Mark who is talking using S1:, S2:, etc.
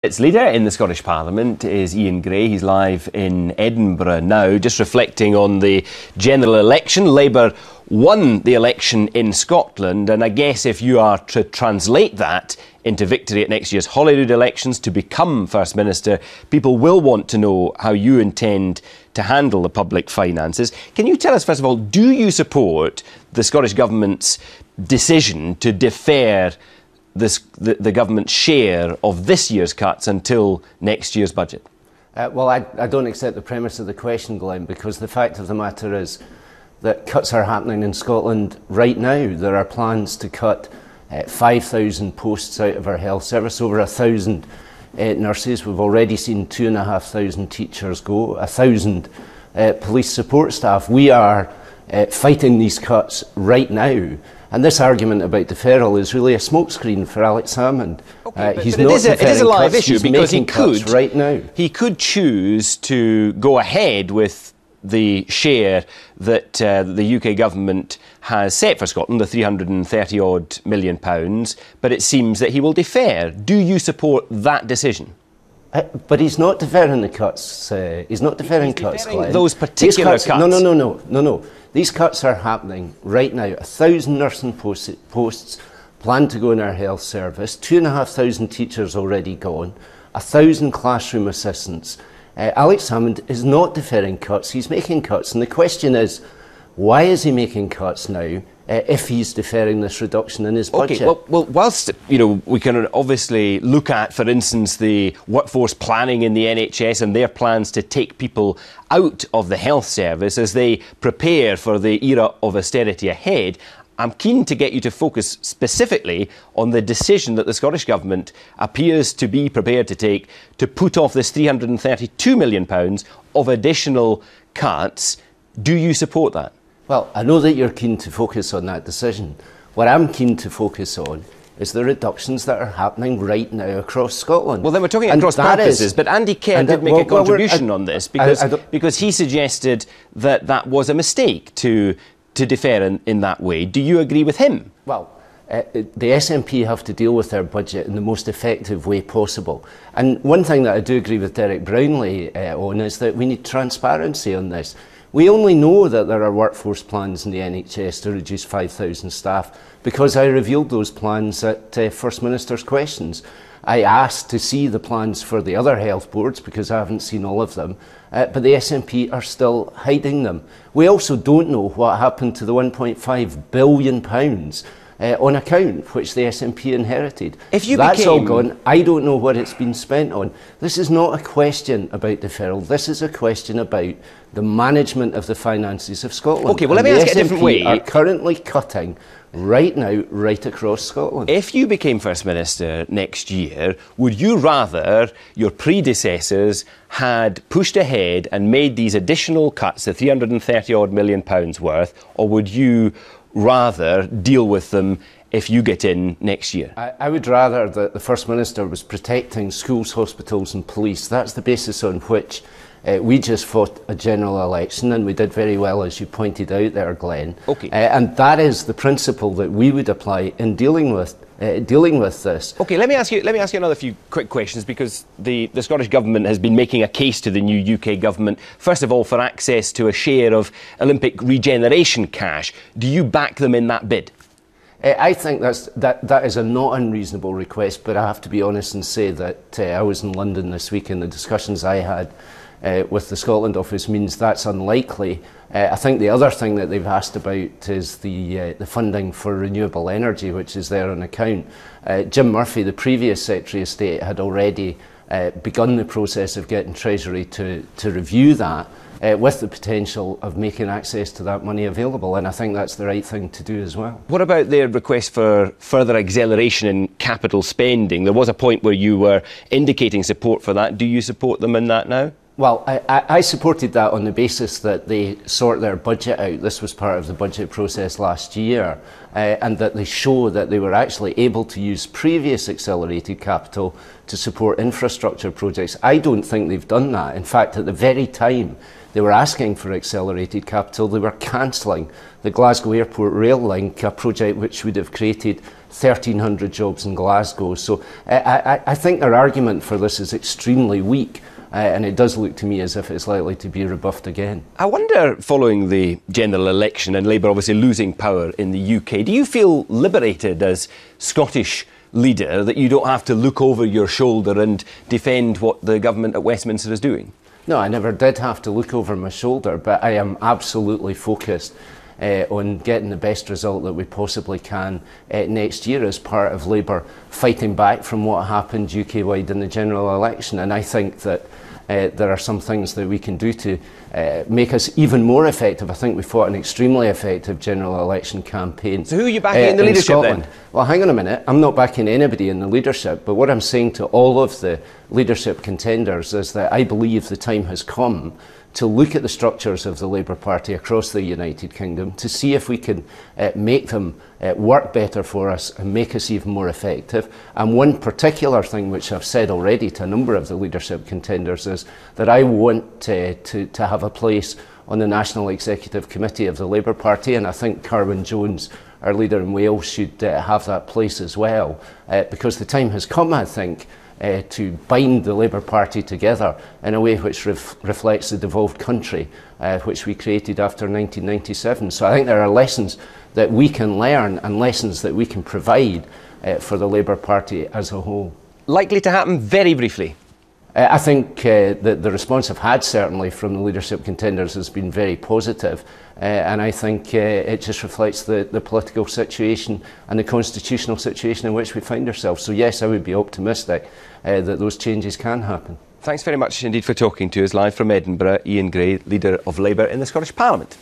S1: Its leader in the Scottish Parliament is Iain Gray. He's live in Edinburgh now, just reflecting on the general election. Labour won the election in Scotland, and I guess if you are to translate that into victory at next year's Holyrood elections to become First Minister, people will want to know how you intend to handle the public finances. Can you tell us, first of all, do you support the Scottish Government's decision to defer the government's share of this year's cuts until next year's budget?
S2: Well, I don't accept the premise of the question, Glenn, because the fact of the matter is that cuts are happening in Scotland right now. There are plans to cut 5,000 posts out of our health service, over 1,000 nurses. We've already seen 2,500 teachers go, 1,000 police support staff. We are fighting these cuts right now. And this argument about deferral is really a smokescreen for Alex Salmond.
S1: Okay, it is a live issue because he could,
S2: right now.
S1: He could choose to go ahead with the share that the UK government has set for Scotland, the £330-odd million, but it seems that he will defer. Do you support that decision?
S2: But he's not deferring the cuts. He's not deferring cuts, Glenn.
S1: Those particular cuts.
S2: No. These cuts are happening right now. 1,000 nursing posts planned to go in our health service. 2,500 teachers already gone. 1,000 classroom assistants. Alex Salmond is not deferring cuts. He's making cuts. And the question is, why is he making cuts now if he's deferring this reduction in his budget?
S1: Okay, well, whilst we can obviously look at, for instance, the workforce planning in the NHS and their plans to take people out of the health service as they prepare for the era of austerity ahead, I'm keen to get you to focus specifically on the decision that the Scottish Government appears to be prepared to take to put off this £332 million of additional cuts. Do you support that?
S2: Well, I know that you're keen to focus on that decision. What I'm keen to focus on is the reductions that are happening right now across Scotland.
S1: Well, then we're talking across purposes, but Andy Kerr did make a contribution on this because he suggested that that was a mistake to defer in that way. Do you agree with him?
S2: Well, the SNP have to deal with their budget in the most effective way possible. And one thing that I do agree with Derek Brownlee on is that we need transparency on this. We only know that there are workforce plans in the NHS to reduce 5,000 staff because I revealed those plans at First Minister's questions. I asked to see the plans for the other health boards because I haven't seen all of them, but the SNP are still hiding them. We also don't know what happened to the £1.5 billion on account, which the SNP inherited. That's all gone. I don't know what it's been spent on. This is not a question about deferral. This is a question about the management of the finances of Scotland.
S1: Okay, well, let me ask it a different way.
S2: The SNP are currently cutting right now, right across Scotland.
S1: If you became First Minister next year, would you rather your predecessors had pushed ahead and made these additional cuts, the £330-odd million worth, or would you rather deal with them if you get in next year?
S2: I would rather that the First Minister was protecting schools, hospitals and police. That's the basis on which we just fought a general election, and we did very well, as you pointed out there, Glenn.
S1: Okay.
S2: And that is the principle that we would apply in dealing with this.
S1: Okay, let me ask you another few quick questions, because the Scottish Government has been making a case to the new UK Government, first of all, for access to a share of Olympic regeneration cash. Do you back them in that bid?
S2: I think that is a not unreasonable request, but I have to be honest and say that I was in London this week, and the discussions I had with the Scotland office means that's unlikely. I think the other thing that they've asked about is the funding for renewable energy, which is there on account. Jim Murphy, the previous Secretary of State, had already begun the process of getting Treasury to review that with the potential of making access to that money available, and I think that's the right thing to do as well.
S1: What about their request for further acceleration in capital spending? There was a point where you were indicating support for that. Do you support them in that now?
S2: Well, I supported that on the basis that they sort their budget out. This was part of the budget process last year, and that they show that they were actually able to use previous accelerated capital to support infrastructure projects. I don't think they've done that. In fact, at the very time they were asking for accelerated capital, they were cancelling the Glasgow Airport rail link, a project which would have created 1,300 jobs in Glasgow. So I think their argument for this is extremely weak. And it does look to me as if it's likely to be rebuffed again.
S1: I wonder, following the general election and Labour obviously losing power in the UK, do you feel liberated as Scottish leader that you don't have to look over your shoulder and defend what the government at Westminster is doing?
S2: No, I never did have to look over my shoulder, but I am absolutely focused on getting the best result that we possibly can next year as part of Labour fighting back from what happened UK-wide in the general election. And I think that there are some things that we can do to make us even more effective. I think we fought an extremely effective general election campaign.
S1: So who are you backing in the leadership
S2: Scotland
S1: then?
S2: Well, hang on a minute. I'm not backing anybody in the leadership, but what I'm saying to all of the leadership contenders is that I believe the time has come to look at the structures of the Labour Party across the United Kingdom to see if we can make them work better for us and make us even more effective. And one particular thing which I've said already to a number of the leadership contenders is that I want to have a place on the National Executive Committee of the Labour Party, and I think Carwyn Jones, our leader in Wales, should have that place as well, because the time has come, I think, to bind the Labour Party together in a way which reflects the devolved country which we created after 1997. So I think there are lessons that we can learn and lessons that we can provide for the Labour Party as a whole.
S1: Likely to happen very briefly?
S2: I think that the response I've had certainly from the leadership contenders has been very positive, and I think it just reflects the political situation and the constitutional situation in which we find ourselves. So yes, I would be optimistic that those changes can happen.
S1: Thanks very much indeed for talking to us live from Edinburgh, Iain Gray, Leader of Labour in the Scottish Parliament.